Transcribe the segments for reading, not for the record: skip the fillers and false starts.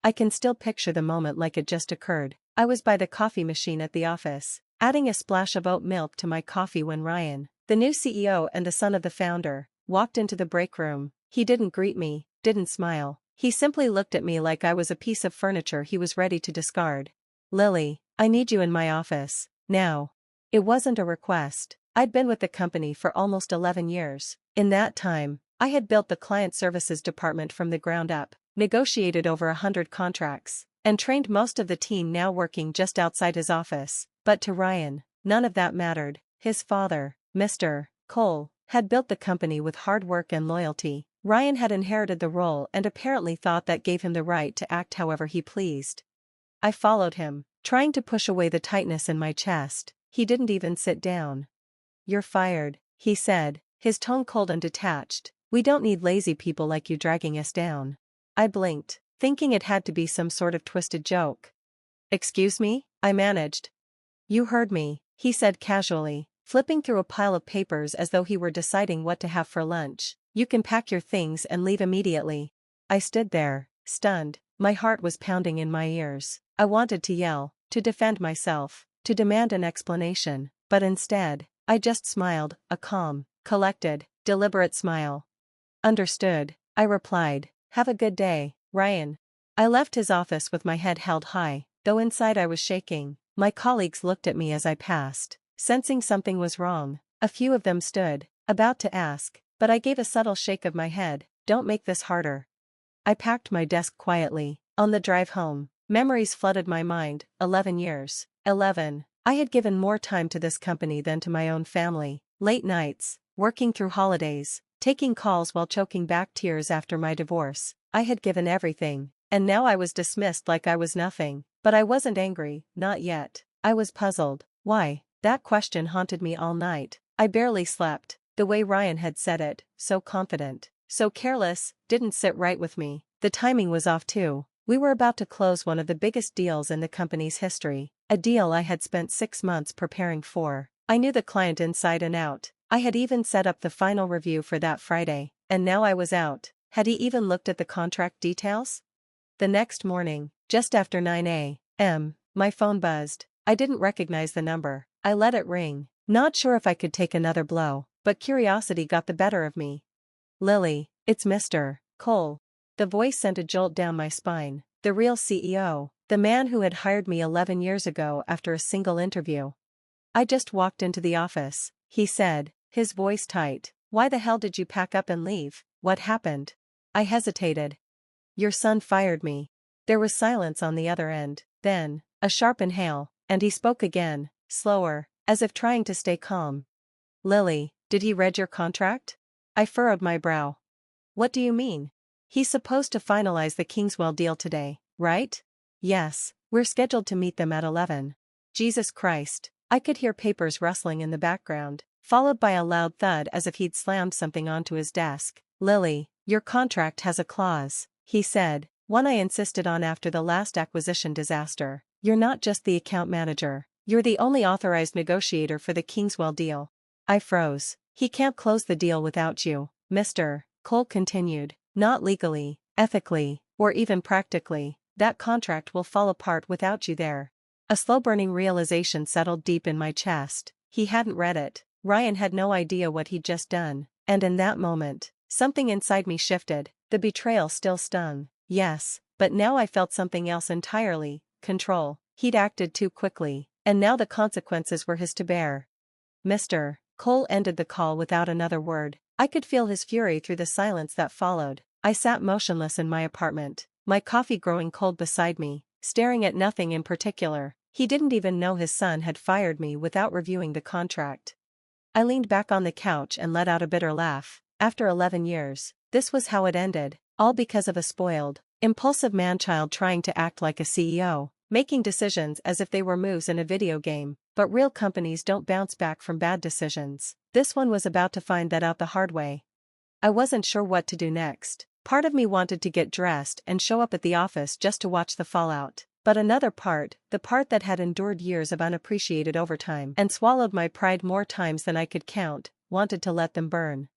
I can still picture the moment like it just occurred. I was by the coffee machine at the office, adding a splash of oat milk to my coffee when Ryan, the new CEO and the son of the founder, walked into the break room. He didn't greet me, didn't smile. He simply looked at me like I was a piece of furniture he was ready to discard. "Lily, I need you in my office, now." It wasn't a request. I'd been with the company for almost 11 years. In that time, I had built the client services department from the ground up, negotiated over 100 contracts, and trained most of the team now working just outside his office. But to Ryan, none of that mattered. His father, Mr. Cole, had built the company with hard work and loyalty. Ryan had inherited the role and apparently thought that gave him the right to act however he pleased. I followed him, trying to push away the tightness in my chest. He didn't even sit down. "You're fired," he said, his tone cold and detached. "We don't need lazy people like you dragging us down." I blinked, thinking it had to be some sort of twisted joke. "Excuse me?" I managed. "You heard me," he said casually, flipping through a pile of papers as though he were deciding what to have for lunch. "You can pack your things and leave immediately." I stood there, stunned. My heart was pounding in my ears. I wanted to yell, to defend myself, to demand an explanation, but instead, I just smiled, a calm, collected, deliberate smile. "Understood," I replied. "Have a good day, Ryan." I left his office with my head held high, though inside I was shaking. My colleagues looked at me as I passed, sensing something was wrong. A few of them stood, about to ask, but I gave a subtle shake of my head. "Don't make this harder." I packed my desk quietly. On the drive home, memories flooded my mind. 11 years. 11. I had given more time to this company than to my own family. Late nights, working through holidays, taking calls while choking back tears after my divorce. I had given everything, and now I was dismissed like I was nothing. But I wasn't angry, not yet. I was puzzled. Why? That question haunted me all night. I barely slept. The way Ryan had said it, so confident, so careless, didn't sit right with me. The timing was off too. We were about to close one of the biggest deals in the company's history, a deal I had spent 6 months preparing for. I knew the client inside and out. I had even set up the final review for that Friday, and now I was out. Had he even looked at the contract details? The next morning, just after 9 a.m., my phone buzzed. I didn't recognize the number. I let it ring, not sure if I could take another blow, but curiosity got the better of me. "Lily, it's Mr. Cole." The voice sent a jolt down my spine. The real CEO, the man who had hired me 11 years ago after a single interview. "I just walked into the office," he said, his voice tight. "Why the hell did you pack up and leave? What happened?" I hesitated. "Your son fired me." There was silence on the other end, then, a sharp inhale, and he spoke again, slower, as if trying to stay calm. "Lily, did he read your contract?" I furrowed my brow. "What do you mean?" "He's supposed to finalize the Kingswell deal today, right?" "Yes, we're scheduled to meet them at 11. Jesus Christ. I could hear papers rustling in the background, followed by a loud thud as if he'd slammed something onto his desk. "Lily, your contract has a clause," he said, one I insisted on after the last acquisition disaster. "You're not just the account manager, you're the only authorized negotiator for the Kingswell deal." I froze. "He can't close the deal without you," Mr. Cole continued. "Not legally, ethically, or even practically. That contract will fall apart without you there." A slow-burning realization settled deep in my chest. He hadn't read it. Ryan had no idea what he'd just done, and in that moment, something inside me shifted. The betrayal still stung, yes, but now I felt something else entirely: control. He'd acted too quickly, and now the consequences were his to bear. Mr. Cole ended the call without another word. I could feel his fury through the silence that followed. I sat motionless in my apartment, my coffee growing cold beside me, staring at nothing in particular. He didn't even know his son had fired me without reviewing the contract. I leaned back on the couch and let out a bitter laugh. After 11 years, this was how it ended, all because of a spoiled, impulsive man-child trying to act like a CEO, making decisions as if they were moves in a video game. But real companies don't bounce back from bad decisions. This one was about to find that out the hard way. I wasn't sure what to do next. Part of me wanted to get dressed and show up at the office just to watch the fallout. But another part, the part that had endured years of unappreciated overtime and swallowed my pride more times than I could count, wanted to let them burn.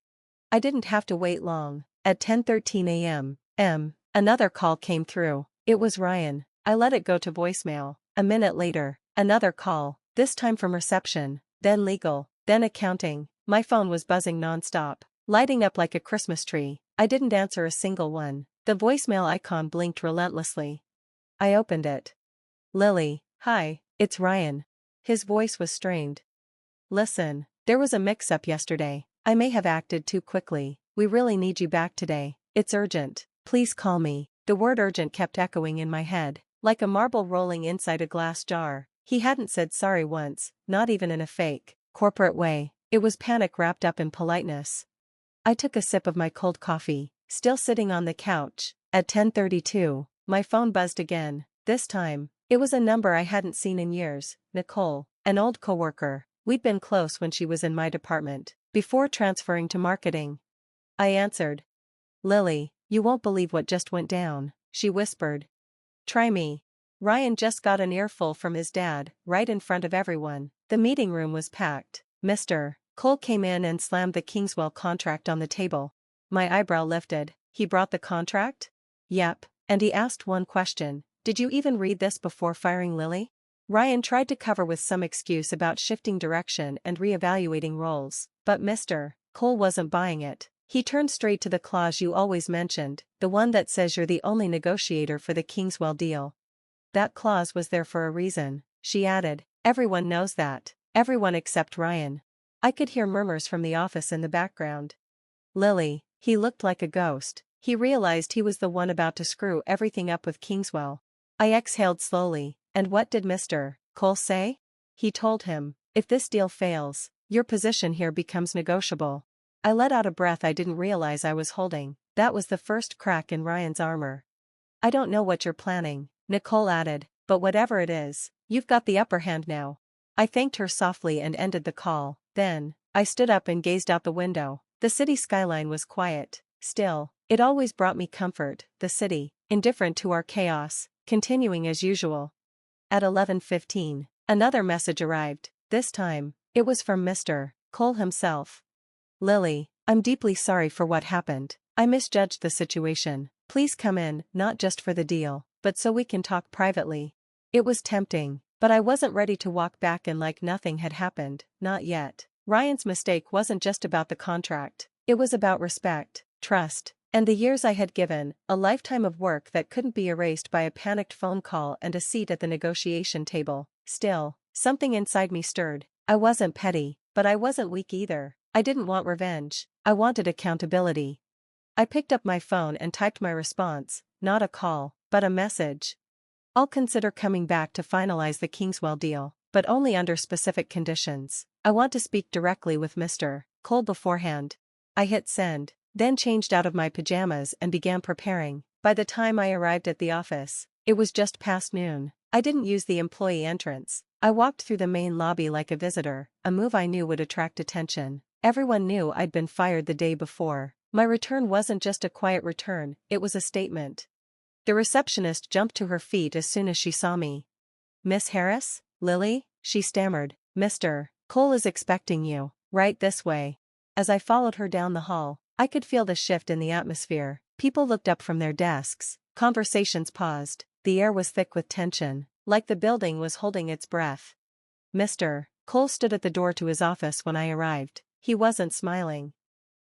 I didn't have to wait long. At 10:13 a.m., another call came through. It was Ryan. I let it go to voicemail. A minute later, another call, this time from reception, then legal, then accounting. My phone was buzzing nonstop, lighting up like a Christmas tree. I didn't answer a single one. The voicemail icon blinked relentlessly. I opened it. Lily, hi, it's Ryan. His voice was strained. Listen, there was a mix-up yesterday. I may have acted too quickly. We really need you back today. It's urgent. Please call me. The word urgent kept echoing in my head, like a marble rolling inside a glass jar. He hadn't said sorry once, not even in a fake, corporate way. It was panic wrapped up in politeness. I took a sip of my cold coffee, still sitting on the couch. At 10:32, my phone buzzed again. This time, it was a number I hadn't seen in years. Nicole, an old coworker. We'd been close when she was in my department, before transferring to marketing. I answered. Lily, you won't believe what just went down, she whispered. Try me. Ryan just got an earful from his dad, right in front of everyone. The meeting room was packed. Mr. Cole came in and slammed the Kingswell contract on the table. My eyebrow lifted. He brought the contract? Yep, and he asked one question. Did you even read this before firing Lily? Ryan tried to cover with some excuse about shifting direction and reevaluating roles, but Mr. Cole wasn't buying it. He turned straight to the clause you always mentioned, the one that says you're the only negotiator for the Kingswell deal. That clause was there for a reason, she added. Everyone knows that. Everyone except Ryan. I could hear murmurs from the office in the background. Lily, he looked like a ghost. He realized he was the one about to screw everything up with Kingswell. I exhaled slowly. And what did Mr. Cole say? He told him, if this deal fails, your position here becomes negotiable. I let out a breath I didn't realize I was holding. That was the first crack in Ryan's armor. I don't know what you're planning, Nicole added, but whatever it is, you've got the upper hand now. I thanked her softly and ended the call. Then, I stood up and gazed out the window. The city skyline was quiet, still. It always brought me comfort, the city, indifferent to our chaos, continuing as usual. At 11:15, another message arrived. This time, it was from Mr. Cole himself. Lily, I'm deeply sorry for what happened. I misjudged the situation. Please come in, not just for the deal, but so we can talk privately. It was tempting, but I wasn't ready to walk back in like nothing had happened, not yet. Ryan's mistake wasn't just about the contract. It was about respect, trust, and the years I had given, a lifetime of work that couldn't be erased by a panicked phone call and a seat at the negotiation table. Still, something inside me stirred. I wasn't petty, but I wasn't weak either. I didn't want revenge. I wanted accountability. I picked up my phone and typed my response, not a call, but a message. I'll consider coming back to finalize the Kingswell deal, but only under specific conditions. I want to speak directly with Mr. Cole beforehand. I hit send, then changed out of my pajamas and began preparing. By the time I arrived at the office, it was just past noon. I didn't use the employee entrance. I walked through the main lobby like a visitor, a move I knew would attract attention. Everyone knew I'd been fired the day before. My return wasn't just a quiet return, it was a statement. The receptionist jumped to her feet as soon as she saw me. Miss Harris? Lily? She stammered. Mr. Cole is expecting you, right this way. As I followed her down the hall, I could feel the shift in the atmosphere. People looked up from their desks, conversations paused, the air was thick with tension, like the building was holding its breath. Mr. Cole stood at the door to his office when I arrived. He wasn't smiling.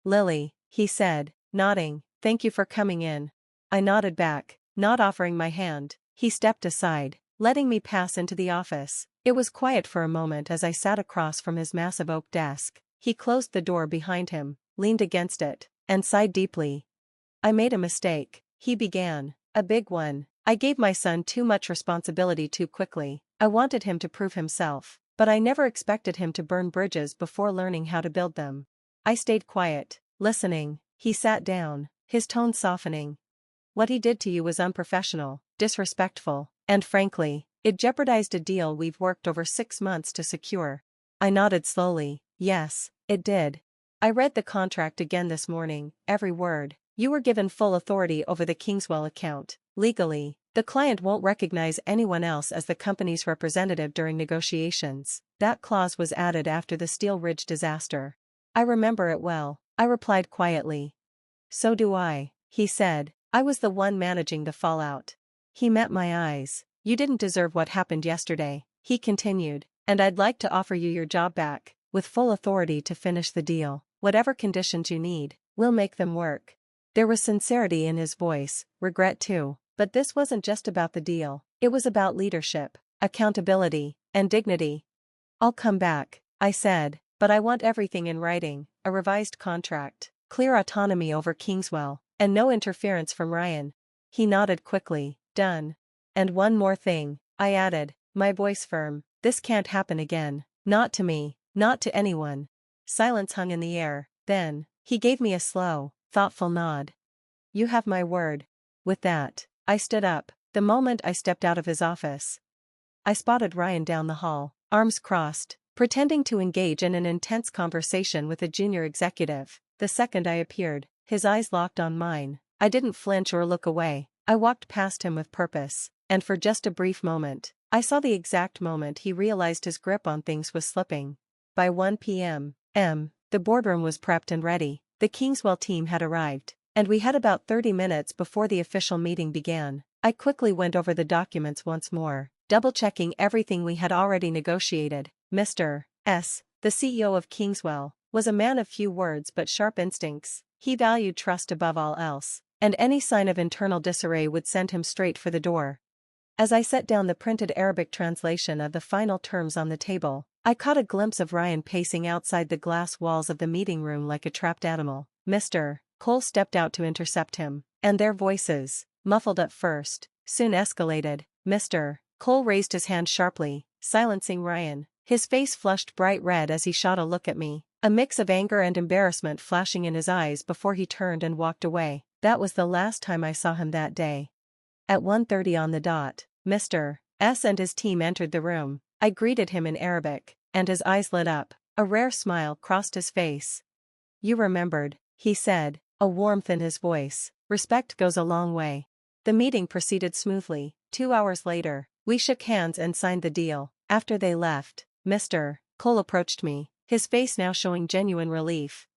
Lily, he said, nodding, thank you for coming in. I nodded back, not offering my hand. He stepped aside, letting me pass into the office. It was quiet for a moment as I sat across from his massive oak desk. He closed the door behind him, leaned against it, and sighed deeply. I made a mistake, he began, a big one. I gave my son too much responsibility too quickly. I wanted him to prove himself, but I never expected him to burn bridges before learning how to build them. I stayed quiet, listening. He sat down, his tone softening. What he did to you was unprofessional, disrespectful, and frankly, it jeopardized a deal we've worked over 6 months to secure. I nodded slowly. Yes, it did. I read the contract again this morning, every word. You were given full authority over the Kingswell account. Legally, the client won't recognize anyone else as the company's representative during negotiations. That clause was added after the Steel Ridge disaster. I remember it well, I replied quietly. So do I, he said. I was the one managing the fallout. He met my eyes. "You didn't deserve what happened yesterday," he continued, "and I'd like to offer you your job back, with full authority to finish the deal. Whatever conditions you need, we'll make them work." There was sincerity in his voice, regret too, but this wasn't just about the deal, it was about leadership, accountability, and dignity. "I'll come back," I said, "but I want everything in writing, a revised contract, clear autonomy over Kingswell, and no interference from Ryan." He nodded quickly. "Done. And one more thing," I added, my voice firm, "this can't happen again. Not to me, not to anyone." Silence hung in the air, then, he gave me a slow, thoughtful nod. "You have my word." With that, I stood up. The moment I stepped out of his office, I spotted Ryan down the hall, arms crossed, pretending to engage in an intense conversation with a junior executive. The second I appeared, his eyes locked on mine. I didn't flinch or look away. I walked past him with purpose, and for just a brief moment, I saw the exact moment he realized his grip on things was slipping. By 1 p.m., the boardroom was prepped and ready. The Kingswell team had arrived, and we had about 30 minutes before the official meeting began. I quickly went over the documents once more, double-checking everything we had already negotiated. Mr. S., the CEO of Kingswell, was a man of few words but sharp instincts. He valued trust above all else, and any sign of internal disarray would send him straight for the door. As I set down the printed Arabic translation of the final terms on the table, I caught a glimpse of Ryan pacing outside the glass walls of the meeting room like a trapped animal. Mr. Cole stepped out to intercept him, and their voices, muffled at first, soon escalated. Mr. Cole raised his hand sharply, silencing Ryan. His face flushed bright red as he shot a look at me, a mix of anger and embarrassment flashing in his eyes before he turned and walked away. That was the last time I saw him that day. At 1:30 on the dot, Mr. S. and his team entered the room. I greeted him in Arabic, and his eyes lit up. A rare smile crossed his face. "You remembered," he said, a warmth in his voice. "Respect goes a long way." The meeting proceeded smoothly. 2 hours later, we shook hands and signed the deal. After they left, Mr. Cole approached me, his face now showing genuine relief.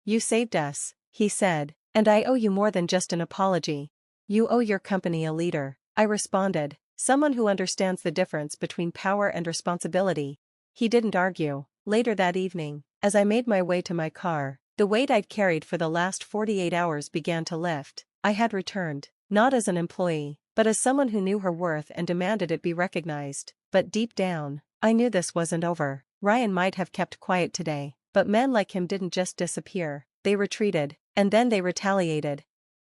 "You saved us," he said, "and I owe you more than just an apology. You owe your company a leader." I responded, "Someone who understands the difference between power and responsibility." He didn't argue. Later that evening, as I made my way to my car, the weight I'd carried for the last 48 hours began to lift. I had returned, not as an employee, but as someone who knew her worth and demanded it be recognized. But deep down, I knew this wasn't over. Ryan might have kept quiet today, but men like him didn't just disappear, they retreated, and then they retaliated.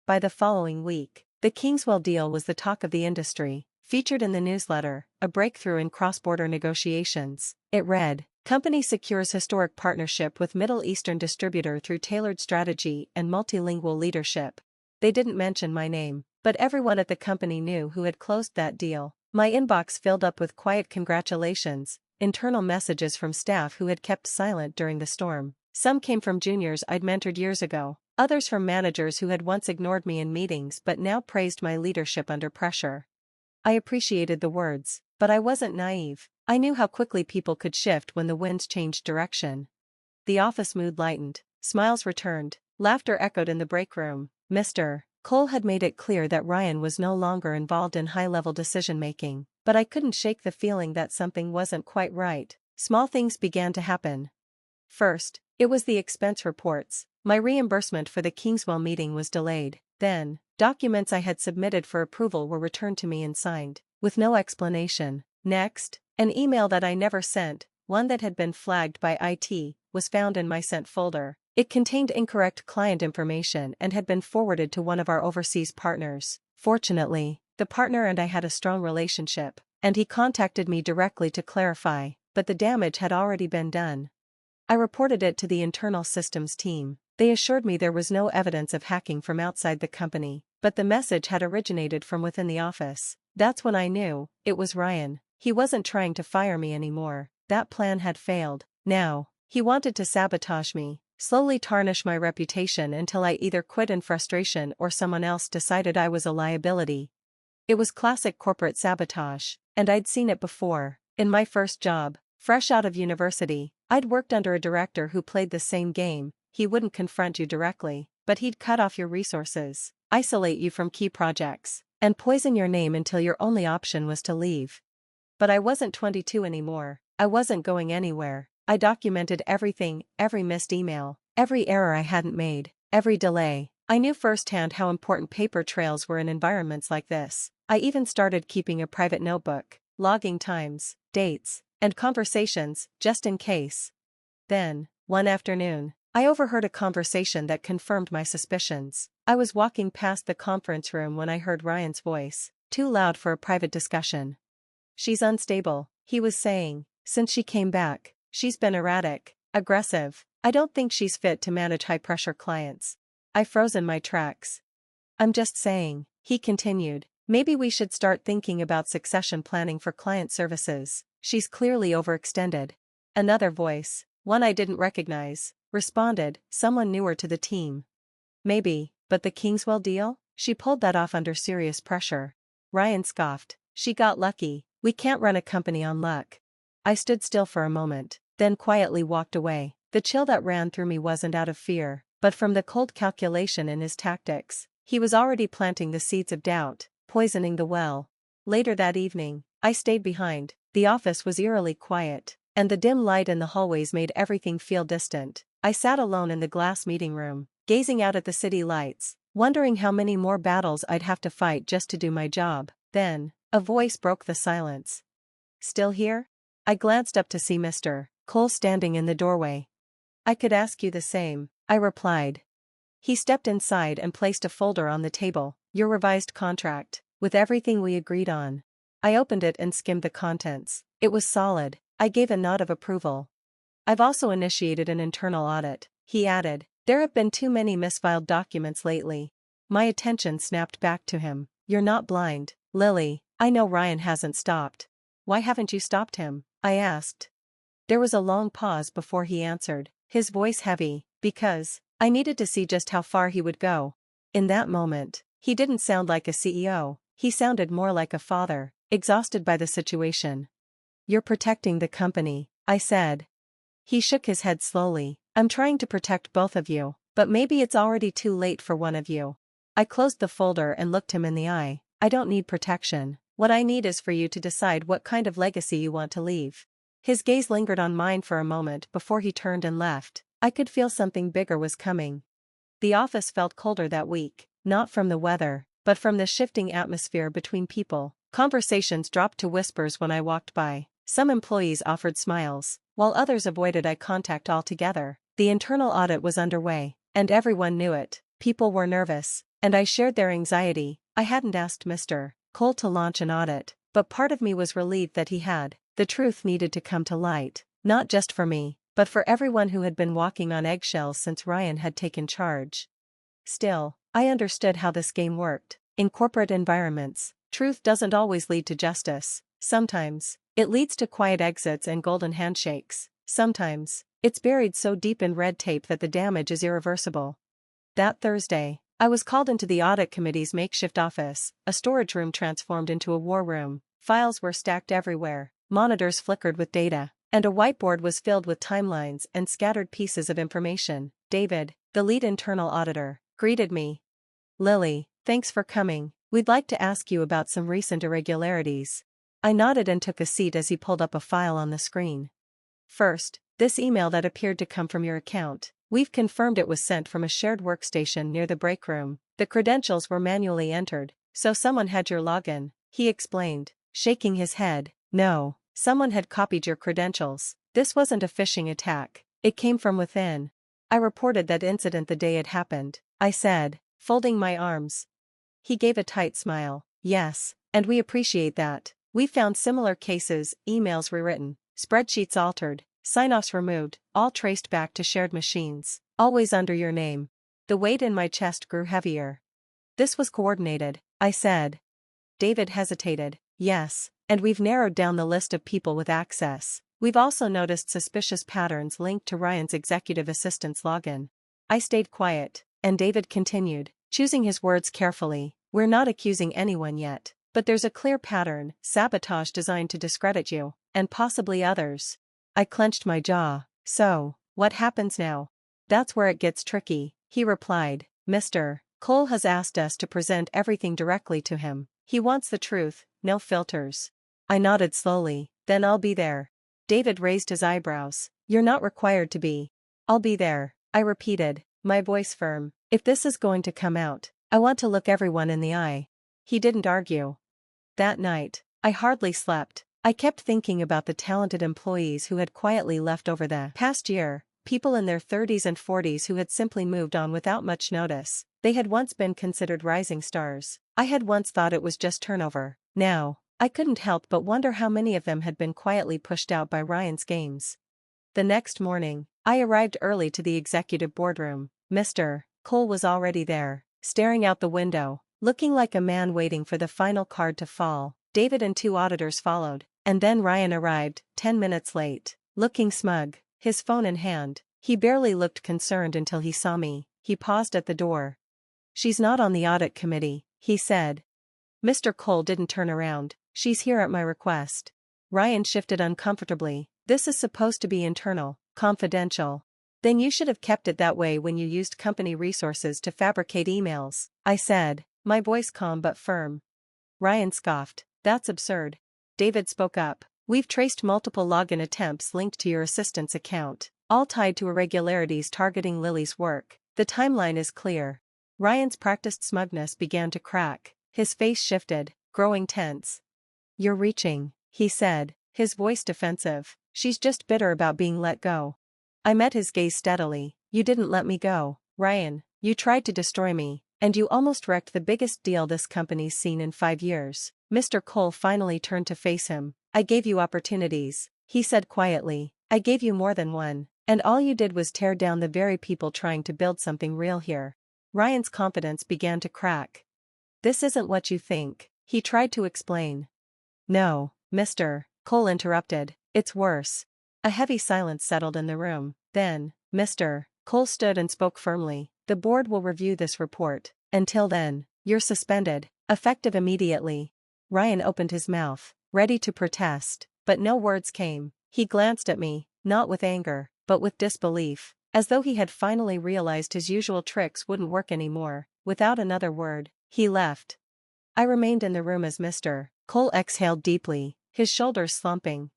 By the following week, the Kingswell deal was the talk of the industry, featured in the newsletter, a breakthrough in cross-border negotiations. It read, "Company secures historic partnership with Middle Eastern distributor through tailored strategy and multilingual leadership." They didn't mention my name, but everyone at the company knew who had closed that deal. My inbox filled up with quiet congratulations, internal messages from staff who had kept silent during the storm. Some came from juniors I'd mentored years ago, others from managers who had once ignored me in meetings but now praised my leadership under pressure. I appreciated the words, but I wasn't naive. I knew how quickly people could shift when the winds changed direction. The office mood lightened, smiles returned, laughter echoed in the break room. Mr. Cole had made it clear that Ryan was no longer involved in high-level decision-making, but I couldn't shake the feeling that something wasn't quite right. Small things began to happen. First, it was the expense reports. My reimbursement for the Kingswell meeting was delayed. Then, documents I had submitted for approval were returned to me and signed, with no explanation. Next, an email that I never sent, one that had been flagged by IT, was found in my sent folder. It contained incorrect client information and had been forwarded to one of our overseas partners. Fortunately, the partner and I had a strong relationship, and he contacted me directly to clarify, but the damage had already been done. I reported it to the internal systems team. They assured me there was no evidence of hacking from outside the company, but the message had originated from within the office. That's when I knew it was Ryan. He wasn't trying to fire me anymore. That plan had failed. Now, he wanted to sabotage me, slowly tarnish my reputation until I either quit in frustration or someone else decided I was a liability. It was classic corporate sabotage, and I'd seen it before. In my first job, fresh out of university, I'd worked under a director who played the same game. He wouldn't confront you directly, but he'd cut off your resources, isolate you from key projects, and poison your name until your only option was to leave. But I wasn't 22 anymore. I wasn't going anywhere. I documented everything, every missed email, every error I hadn't made, every delay. I knew firsthand how important paper trails were in environments like this. I even started keeping a private notebook, logging times, dates, and conversations, just in case. Then, one afternoon, I overheard a conversation that confirmed my suspicions. I was walking past the conference room when I heard Ryan's voice, too loud for a private discussion. "She's unstable," he was saying. "Since she came back, she's been erratic, aggressive. I don't think she's fit to manage high-pressure clients." I froze in my tracks. "I'm just saying," he continued, "maybe we should start thinking about succession planning for client services. She's clearly overextended." Another voice, one I didn't recognize, responded, someone newer to the team. "Maybe, but the Kingswell deal? She pulled that off under serious pressure." Ryan scoffed. "She got lucky. We can't run a company on luck." I stood still for a moment, then quietly walked away. The chill that ran through me wasn't out of fear, but from the cold calculation in his tactics. He was already planting the seeds of doubt, poisoning the well. Later that evening, I stayed behind. The office was eerily quiet, and the dim light in the hallways made everything feel distant. I sat alone in the glass meeting room, gazing out at the city lights, wondering how many more battles I'd have to fight just to do my job. Then, a voice broke the silence. "Still here?" I glanced up to see Mr. Cole standing in the doorway. "I could ask you the same," I replied. He stepped inside and placed a folder on the table. "Your revised contract, with everything we agreed on." I opened it and skimmed the contents. It was solid. I gave a nod of approval. "I've also initiated an internal audit," he added. "There have been too many misfiled documents lately." My attention snapped back to him. "You're not blind, Lily. I know Ryan hasn't stopped." "Why haven't you stopped him?" I asked. There was a long pause before he answered, his voice heavy. "Because I needed to see just how far he would go." In that moment, he didn't sound like a CEO, he sounded more like a father, exhausted by the situation. "You're protecting the company," I said. He shook his head slowly. "I'm trying to protect both of you, but maybe it's already too late for one of you." I closed the folder and looked him in the eye. "I don't need protection. What I need is for you to decide what kind of legacy you want to leave." His gaze lingered on mine for a moment before he turned and left. I could feel something bigger was coming. The office felt colder that week, not from the weather, but from the shifting atmosphere between people. Conversations dropped to whispers when I walked by. Some employees offered smiles, while others avoided eye contact altogether. The internal audit was underway, and everyone knew it. People were nervous, and I shared their anxiety. I hadn't asked Mr. Cole to launch an audit, but part of me was relieved that he had. The truth needed to come to light, not just for me, but for everyone who had been walking on eggshells since Ryan had taken charge. Still, I understood how this game worked. In corporate environments, truth doesn't always lead to justice. Sometimes, it leads to quiet exits and golden handshakes. Sometimes, it's buried so deep in red tape that the damage is irreversible. That Thursday, I was called into the audit committee's makeshift office, a storage room transformed into a war room. Files were stacked everywhere, monitors flickered with data, and a whiteboard was filled with timelines and scattered pieces of information. David, the lead internal auditor, greeted me. "Lily, thanks for coming. We'd like to ask you about some recent irregularities." I nodded and took a seat as he pulled up a file on the screen. "First, this email that appeared to come from your account. We've confirmed it was sent from a shared workstation near the break room. The credentials were manually entered, so someone had your login," he explained, shaking his head. "No, someone had copied your credentials. This wasn't a phishing attack. It came from within." I reported that incident the day it happened, I said, folding my arms. He gave a tight smile. "Yes, and we appreciate that. We found similar cases, emails rewritten, spreadsheets altered, sign-offs removed, all traced back to shared machines, always under your name." The weight in my chest grew heavier. "This was coordinated," I said. David hesitated. "Yes, and we've narrowed down the list of people with access. We've also noticed suspicious patterns linked to Ryan's executive assistant's login." I stayed quiet, and David continued, choosing his words carefully. "We're not accusing anyone yet, but there's a clear pattern, sabotage designed to discredit you, and possibly others." I clenched my jaw. "So, what happens now?" "That's where it gets tricky," he replied. "Mr. Cole has asked us to present everything directly to him. He wants the truth, no filters. I nodded slowly. Then I'll be there. David raised his eyebrows. You're not required to be. I'll be there, I repeated, my voice firm. If this is going to come out, I want to look everyone in the eye. He didn't argue. That night, I hardly slept. I kept thinking about the talented employees who had quietly left over the past year, people in their 30s and 40s who had simply moved on without much notice. They had once been considered rising stars. I had once thought it was just turnover. Now, I couldn't help but wonder how many of them had been quietly pushed out by Ryan's games. The next morning, I arrived early to the executive boardroom. Mr. Cole was already there, staring out the window, looking like a man waiting for the final card to fall. David and 2 auditors followed, and then Ryan arrived, 10 minutes late, looking smug, his phone in hand. He barely looked concerned until he saw me. He paused at the door. She's not on the audit committee, he said. Mr. Cole didn't turn around. She's here at my request. Ryan shifted uncomfortably. This is supposed to be internal, confidential. Then you should have kept it that way when you used company resources to fabricate emails, I said, my voice calm but firm. Ryan scoffed. That's absurd. David spoke up. We've traced multiple login attempts linked to your assistant's account, all tied to irregularities targeting Lily's work. The timeline is clear. Ryan's practiced smugness began to crack. His face shifted, growing tense. You're reaching, he said, his voice defensive. She's just bitter about being let go. I met his gaze steadily. You didn't let me go, Ryan. You tried to destroy me, and you almost wrecked the biggest deal this company's seen in 5 years. Mr. Cole finally turned to face him. I gave you opportunities, he said quietly. I gave you more than one, and all you did was tear down the very people trying to build something real here. Ryan's confidence began to crack. This isn't what you think, he tried to explain. No, Mr. Cole interrupted. It's worse. A heavy silence settled in the room. Then, Mr. Cole stood and spoke firmly. The board will review this report. Until then, you're suspended, effective immediately. Ryan opened his mouth, ready to protest, but no words came. He glanced at me, not with anger, but with disbelief, as though he had finally realized his usual tricks wouldn't work anymore. Without another word, he left. I remained in the room as Mr. Cole exhaled deeply, his shoulders slumping.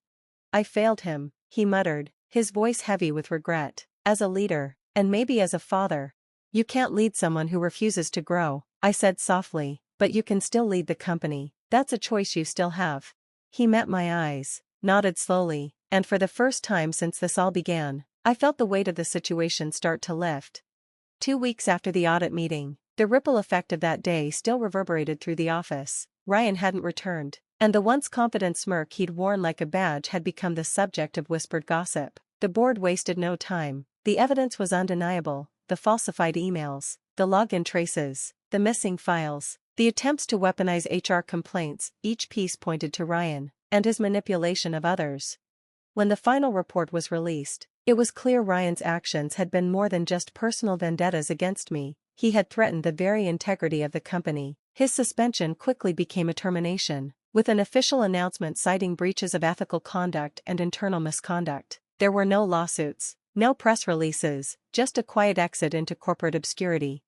I failed him, he muttered, his voice heavy with regret. As a leader, and maybe as a father. You can't lead someone who refuses to grow, I said softly, but you can still lead the company. That's a choice you still have. He met my eyes, nodded slowly, and for the first time since this all began, I felt the weight of the situation start to lift. 2 weeks after the audit meeting, the ripple effect of that day still reverberated through the office. Ryan hadn't returned, and the once confident smirk he'd worn like a badge had become the subject of whispered gossip. The board wasted no time. The evidence was undeniable, the falsified emails, the login traces, the missing files, the attempts to weaponize HR complaints. Each piece pointed to Ryan, and his manipulation of others. When the final report was released, it was clear Ryan's actions had been more than just personal vendettas against me. He had threatened the very integrity of the company. His suspension quickly became a termination, with an official announcement citing breaches of ethical conduct and internal misconduct. There were no lawsuits, no press releases, just a quiet exit into corporate obscurity.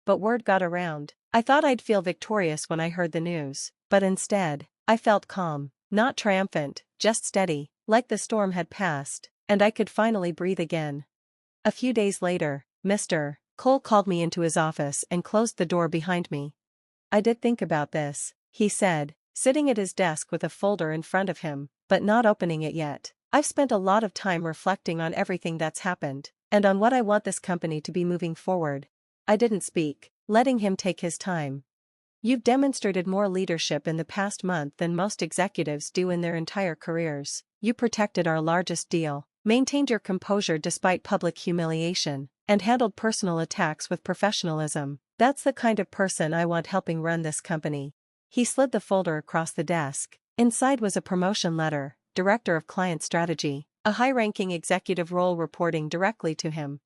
But word got around. I thought I'd feel victorious when I heard the news, but instead, I felt calm, not triumphant, just steady, like the storm had passed, and I could finally breathe again. A few days later, Mr. Cole called me into his office and closed the door behind me. I did think about this, he said, sitting at his desk with a folder in front of him, but not opening it yet. I've spent a lot of time reflecting on everything that's happened, and on what I want this company to be moving forward. I didn't speak, letting him take his time. You've demonstrated more leadership in the past month than most executives do in their entire careers. You protected our largest deal, maintained your composure despite public humiliation, and handled personal attacks with professionalism. That's the kind of person I want helping run this company. He slid the folder across the desk. Inside was a promotion letter, Director of Client Strategy, a high-ranking executive role reporting directly to him.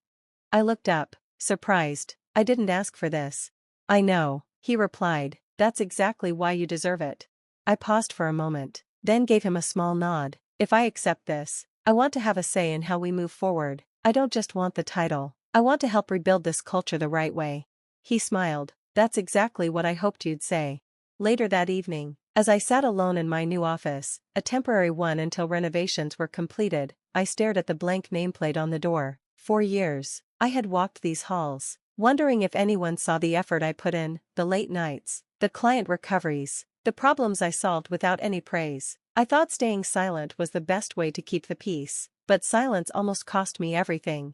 I looked up, surprised. I didn't ask for this. I know, he replied, that's exactly why you deserve it. I paused for a moment, then gave him a small nod. If I accept this, I want to have a say in how we move forward. I don't just want the title. I want to help rebuild this culture the right way. He smiled. That's exactly what I hoped you'd say. Later that evening, as I sat alone in my new office, a temporary one until renovations were completed, I stared at the blank nameplate on the door. For years, I had walked these halls, wondering if anyone saw the effort I put in, the late nights, the client recoveries, the problems I solved without any praise. I thought staying silent was the best way to keep the peace, but silence almost cost me everything.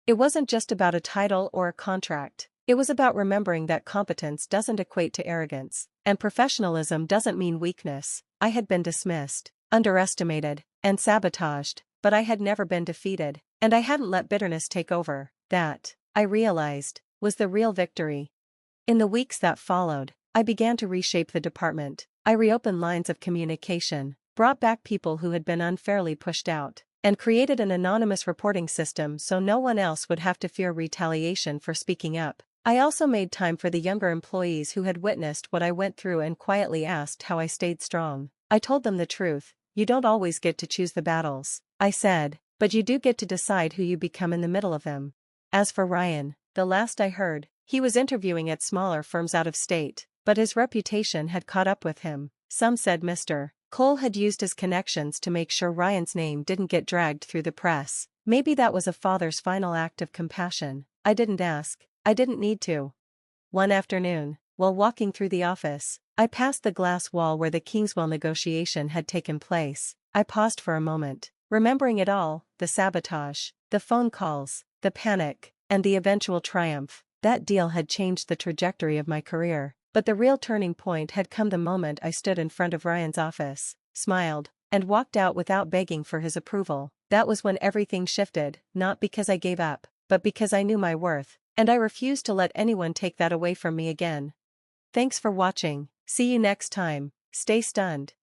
It wasn't just about a title or a contract. It was about remembering that competence doesn't equate to arrogance, and professionalism doesn't mean weakness. I had been dismissed, underestimated, and sabotaged, but I had never been defeated, and I hadn't let bitterness take over. That, I realized, was the real victory. In the weeks that followed, I began to reshape the department. I reopened lines of communication, brought back people who had been unfairly pushed out, and created an anonymous reporting system so no one else would have to fear retaliation for speaking up. I also made time for the younger employees who had witnessed what I went through and quietly asked how I stayed strong. I told them the truth. You don't always get to choose the battles, I said, but you do get to decide who you become in the middle of them. As for Ryan, the last I heard, he was interviewing at smaller firms out of state, but his reputation had caught up with him. Some said Mr. Cole had used his connections to make sure Ryan's name didn't get dragged through the press. Maybe that was a father's final act of compassion. I didn't ask. I didn't need to. One afternoon, while walking through the office, I passed the glass wall where the Kingswell negotiation had taken place. I paused for a moment, remembering it all, the sabotage, the phone calls, the panic, and the eventual triumph. That deal had changed the trajectory of my career, but the real turning point had come the moment I stood in front of Ryan's office, smiled, and walked out without begging for his approval. That was when everything shifted, not because I gave up, but because I knew my worth. And I refuse to let anyone take that away from me again. Thanks for watching. See you next time. Stay stunned.